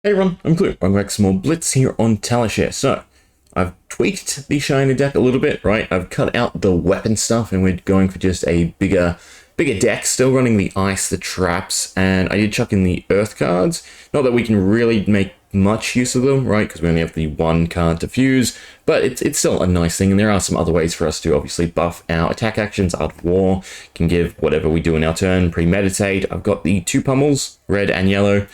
Hey everyone, I'm Clue. Welcome back to some more Blitz here on Talishar. So, I've tweaked the Shiyana deck a little bit, right? I've cut out the weapon stuff and we're going for just a bigger deck, still running the ice, the traps, and I did chuck in the earth cards. Not that we can really make much use of them, right? Because we only have the one card to fuse, but it's still a nice thing, and there are some other ways for us to obviously buff our attack actions. Art of War can give whatever we do in our turn, premeditate. I've got the two pummels, red and yellow.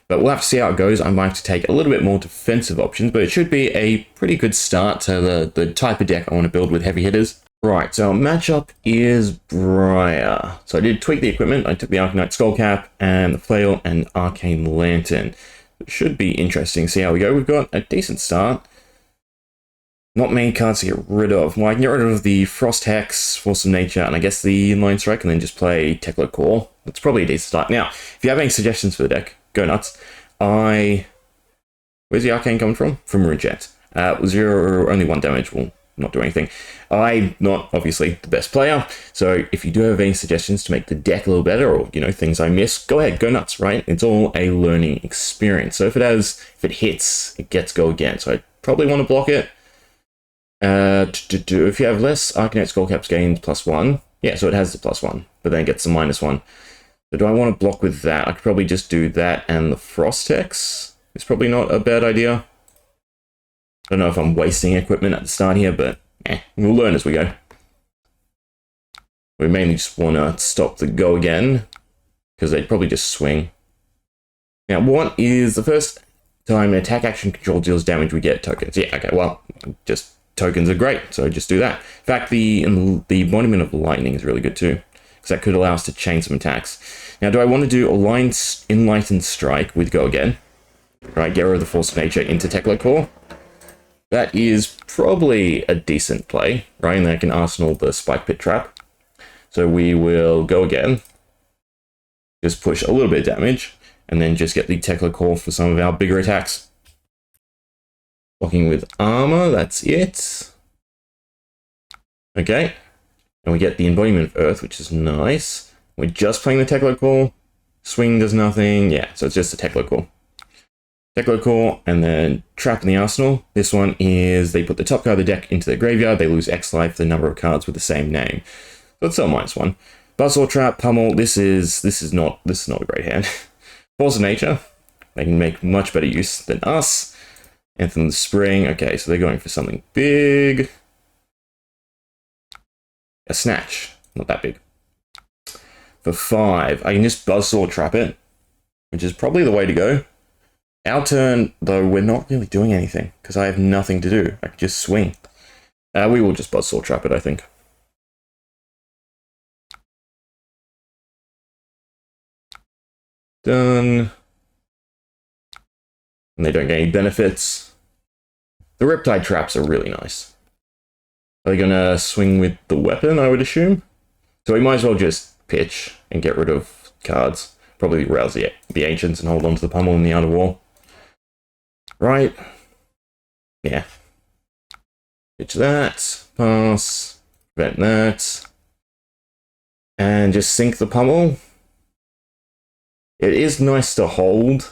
But we'll have to see how it goes. I might have to take a little bit more defensive options, but it should be a pretty good start to the type of deck I want to build with heavy hitters. Right, so our matchup is Briar. So I did tweak the equipment. I took the Arcanite Skullcap and the Flail and Arcane Lantern. It should be interesting. See how we go. We've got a decent start. Not many cards to get rid of. Well, I can get rid of the Frost Hex, Force of Nature, and I guess the Inline Strike, and then just play Tekla Core. That's probably a decent start. Now, if you have any suggestions for the deck, go nuts. Where's the Arcane coming from? From Runechat. Only 1 damage will not do anything. I'm not, obviously, the best player, so if you do have any suggestions to make the deck a little better, or, things I miss, go ahead, go nuts, right? It's all a learning experience. So if it hits, it gets go again. So I probably want to block it. If you have less, Arcanite Skullcaps gains +1. Yeah, so it has the +1, but then it gets the -1. So do I want to block with that? I could probably just do that, and the Frost Hex is probably not a bad idea. I don't know if I'm wasting equipment at the start here, but we'll learn as we go. We mainly just want to stop the go again, because they'd probably just swing. Now, what is the first time an attack action control deals damage, we get tokens? Yeah, okay, well, just tokens are great, so just do that. In fact, the Monument of Lightning is really good too, because that could allow us to chain some attacks. Now, do I want to do a Enlightened Strike with Go Again? Right, get rid of the Force of Nature into Tekla Core. That is probably a decent play, right? And then I can arsenal the Spike Pit Trap. So we will Go Again. Just push a little bit of damage, and then just get the Tekla Core for some of our bigger attacks. Blocking with Armor, that's it. Okay. And we get the Embodiment of Earth, which is nice. We're just playing the Tekla Core. Swing does nothing. Yeah, so it's just a Tekla Core. Tekla Core, and then Trap in the Arsenal. This one is they put the top card of the deck into their graveyard. They lose X life for the number of cards with the same name. So it's still -1. Buzzsaw Trap, Pummel. This is not a great hand. Force of Nature. They can make much better use than us. Anthem of the Spring. Okay, so they're going for something big. A Snatch. Not that big. For 5, I can just Buzzsaw Trap it, which is probably the way to go. Our turn, though, we're not really doing anything, because I have nothing to do. I can just swing. We will just Buzzsaw Trap it, I think. Done. And they don't get any benefits. The Riptide Traps are really nice. Are they going to swing with the weapon, I would assume? So we might as well just pitch and get rid of cards. Probably rouse the Ancients and hold on to the Pummel in the Art of War. Right. Yeah. Pitch that. Pass. Prevent that. And just sink the Pummel. It is nice to hold.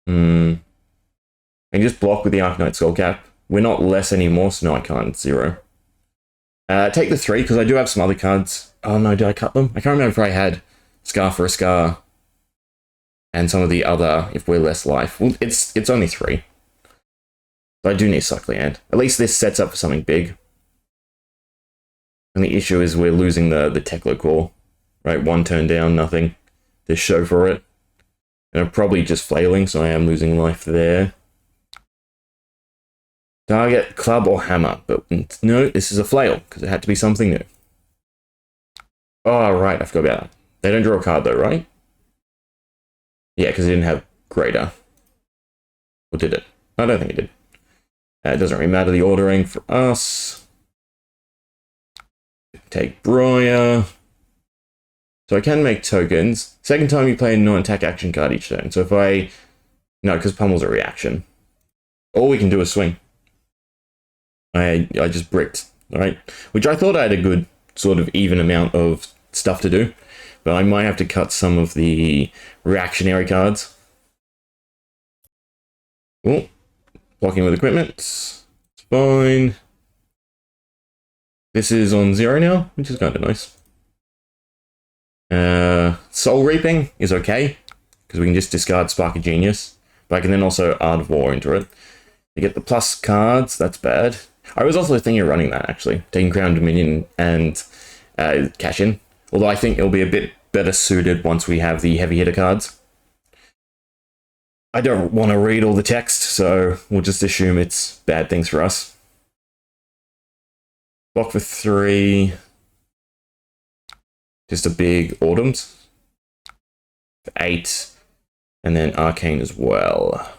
And just block with the Arcanite Skullcap. We're not less anymore, so no, I can't. 0. Take the 3, because I do have some other cards. Oh no, did I cut them? I can't remember if I had Scar for a Scar and some of the other, if we're less life. Well, it's only 3. But I do need Suckly Hand. At least this sets up for something big. And the issue is we're losing the Tekla Core. Right, 1 turn down, nothing to show for it. And I'm probably just flailing, so I am losing life there. Target, club, or hammer. But no, this is a flail, because it had to be something new. Oh, right, I forgot about that. They don't draw a card, though, right? Yeah, because it didn't have greater. Or did it? I don't think it did. It doesn't really matter, the ordering for us. Take Briar. So I can make tokens. Second time you play a non-attack action card each turn. So if I... No, because Pummel's a reaction. All we can do is swing. I just bricked, alright? Which I thought I had a good sort of even amount of stuff to do. but I might have to cut some of the reactionary cards. Oh, blocking with equipment. It's fine. This is on 0 now, which is kind of nice. Soul Reaping is okay, because we can just discard Spark of Genius, but I can then also Art of War into it. You get the plus cards, that's bad. I was also thinking of running that, actually. Taking Crown Dominion and cash in. Although I think it'll be a bit better suited once we have the heavy hitter cards. I don't want to read all the text, so we'll just assume it's bad things for us. Block for 3. Just a big Autumns. For 8. And then Arcane as well.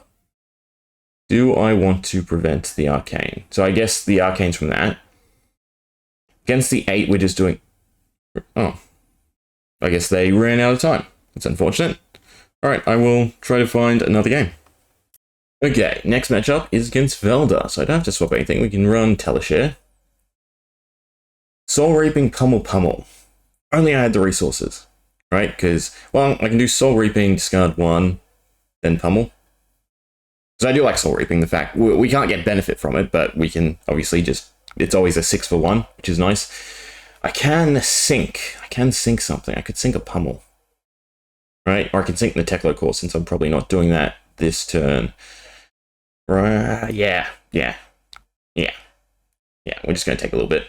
Do I want to prevent the Arcane? So I guess the Arcane's from that. Against the 8, we're just doing... Oh. I guess they ran out of time. That's unfortunate. Alright, I will try to find another game. Okay, next matchup is against Valda. So I don't have to swap anything. We can run Talishar. Soul Reaping, Pummel. Only I had the resources. Right? Because, well, I can do Soul Reaping, discard 1, then Pummel. Because I do like Soul Reaping, the fact we can't get benefit from it, but we can obviously just, it's always a 6 for 1, which is nice. I can sink something. I could sink a Pummel. Right? Or I can sink the Teklo Core, since I'm probably not doing that this turn. Right, yeah. We're just going to take a little bit.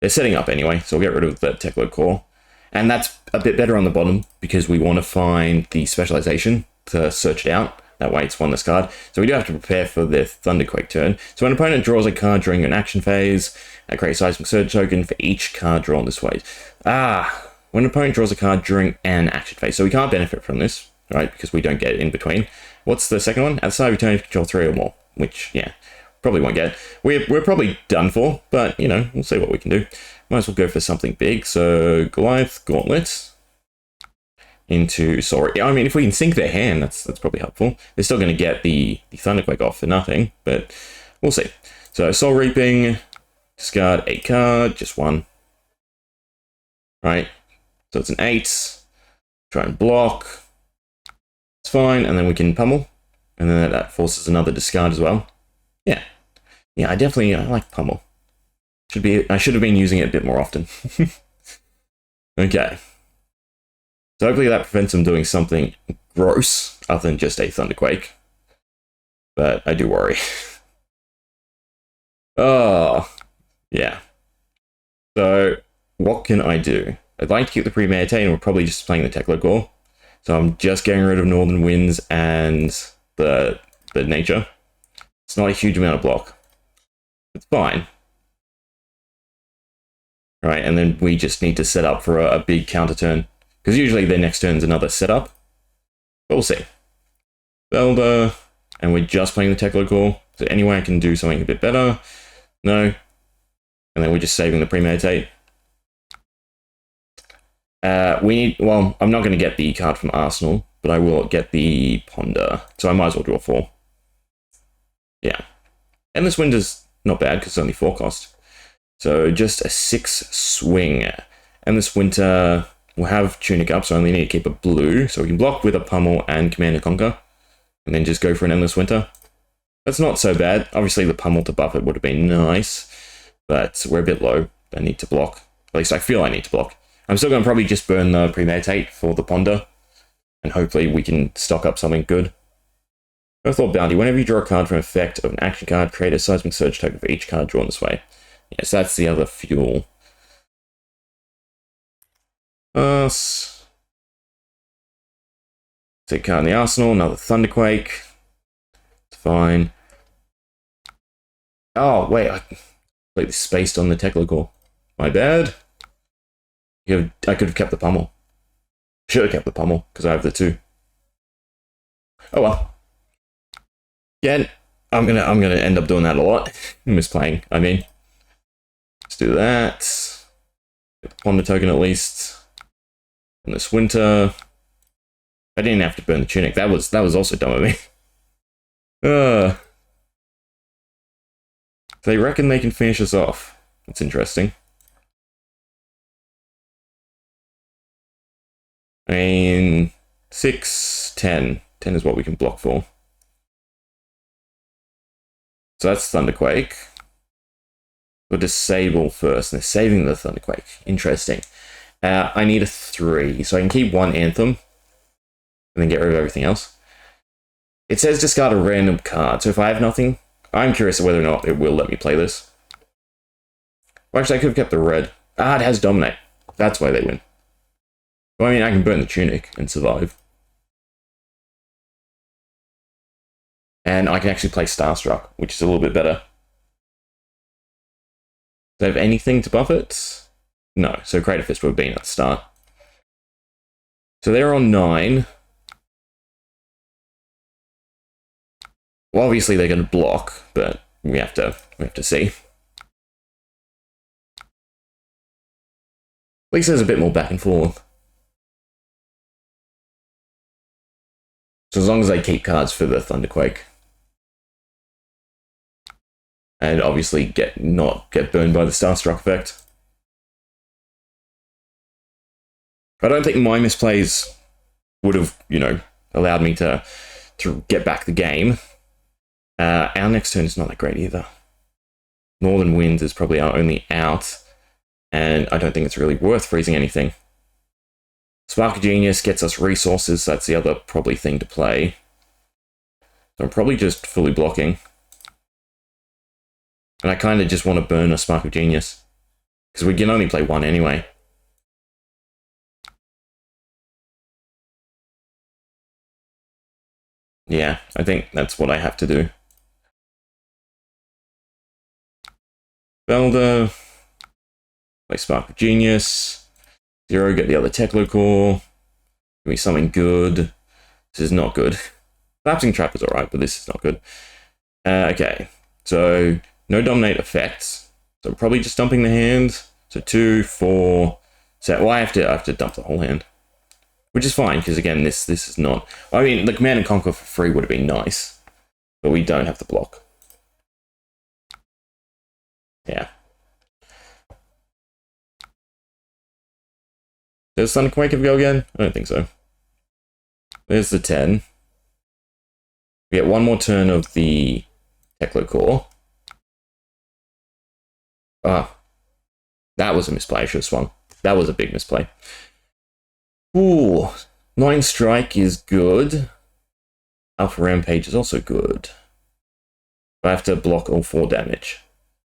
They're setting up anyway, so we'll get rid of the Teklo Core. And that's a bit better on the bottom, because we want to find the specialization to search it out. That way it's one less card. So we do have to prepare for the Thunderquake turn. So when an opponent draws a card during an action phase, create a Seismic Surge token for each card drawn this way. When an opponent draws a card during an action phase. So we can't benefit from this, right? Because we don't get it in between. What's the second one? At the start of your turn, you control 3 or more. Which, yeah, probably won't get. We're probably done for, but, you know, we'll see what we can do. Might as well go for something big. So Goliath, Gauntlet. Into Soul. I mean, if we can sink their hand, that's probably helpful. They're still going to get the Thunderquake off for nothing, but we'll see. So Soul Reaping, discard 8 card, just 1. Right, so it's an 8. Try and block. It's fine, and then we can Pummel, and then that forces another discard as well. Yeah, I like Pummel. I should have been using it a bit more often. Okay. So hopefully that prevents them doing something gross other than just a Thunderquake. But I do worry. Oh, yeah. So what can I do? I'd like to keep the premeditate, and we're probably just playing the Teklo Core. So I'm just getting rid of Northern Winds and the nature. It's not a huge amount of block. It's fine. Right, and then we just need to set up for a big counter turn. Because usually their next turn's another setup. But we'll see. Valda, and we're just playing the Teklo Core. So anyway, I can do something a bit better. No. And then we're just saving the premeditate. Well, I'm not going to get the card from Arsenal, but I will get the Ponder. So I might as well draw 4. Yeah. Endless Winter's not bad, because it's only 4 cost. So just a 6 swing. Endless Winter... We'll have Tunic up, so I only need to keep a blue. So we can block with a Pummel and Command and Conquer. And then just go for an Endless Winter. That's not so bad. Obviously the Pummel to buff it would have been nice. But we're a bit low. I need to block. At least I feel I need to block. I'm still going to probably just burn the Premeditate for the Ponder. And hopefully we can stock up something good. Earthwall Bounty. Whenever you draw a card from effect of an action card, create a Seismic Surge token for each card drawn this way. Yes, that's the other fuel. Take a card in the arsenal, another Thunderquake. It's fine. Oh, wait, I completely spaced on the Teklo Core. My bad. I could have kept the Pummel. Should have kept the Pummel, because I have the 2. Oh well. Again, I'm gonna end up doing that a lot. Misplaying, I mean. Let's do that. Get the Ponder token at least. And this winter, I didn't have to burn the Tunic. That was also dumb of me. They reckon they can finish us off. That's interesting. I mean, 6, 10. 10 is what we can block for. So that's Thunderquake. We'll disable first, and they're saving the Thunderquake. Interesting. I need a 3, so I can keep one Anthem, and then get rid of everything else. It says discard a random card, so if I have nothing, I'm curious whether or not it will let me play this. Well, actually, I could have kept the red. Ah, it has Dominate. That's why they win. Well, I mean, I can burn the Tunic and survive. And I can actually play Starstruck, which is a little bit better. Do they have anything to buff it? No, so Crater Fist would have been at the start. So they're on 9. Well, obviously they're going to block, but we have to see. At least there's a bit more back and forth. So as long as they keep cards for the Thunderquake. And obviously not get burned by the Starstruck effect. I don't think my misplays would have, allowed me to get back the game. Our next turn is not that great either. Northern Winds is probably our only out, and I don't think it's really worth freezing anything. Spark of Genius gets us resources, so that's the other probably thing to play. So I'm probably just fully blocking. And I kind of just want to burn a Spark of Genius, because we can only play one anyway. Yeah, I think that's what I have to do. Valda, play Spark of Genius. 0, get the other Teklo Core. Give me something good. This is not good. Collapsing Trap is alright, but this is not good. Okay, so no Dominate effects. So I'm probably just dumping the hand. So 2, 4. So well, I have to dump the whole hand, which is fine because again, this is not. I mean, the Command and Conquer for free would have been nice, but we don't have to block. Yeah. Does Thunderquake ever go again? I don't think so. There's the 10. We get one more turn of the Teklo Core. Ah, that was a misplay. I should have swung. That was a big misplay. Ooh, 9 Strike is good. Alpha Rampage is also good. I have to block all 4 damage.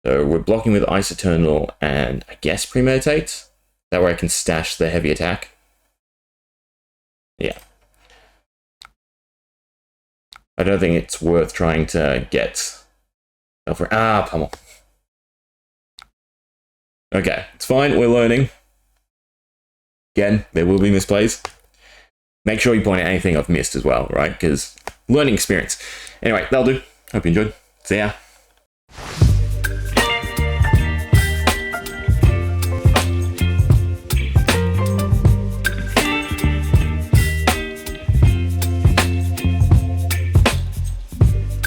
So we're blocking with Ice Eternal and I guess Premeditate. That way I can stash the heavy attack. Yeah. I don't think it's worth trying to get Alpha. Ah, pummel. Okay, it's fine. We're learning. Again, there will be misplays. Make sure you point out anything I've missed as well, right? Because learning experience. Anyway, that'll do. Hope you enjoyed. See ya.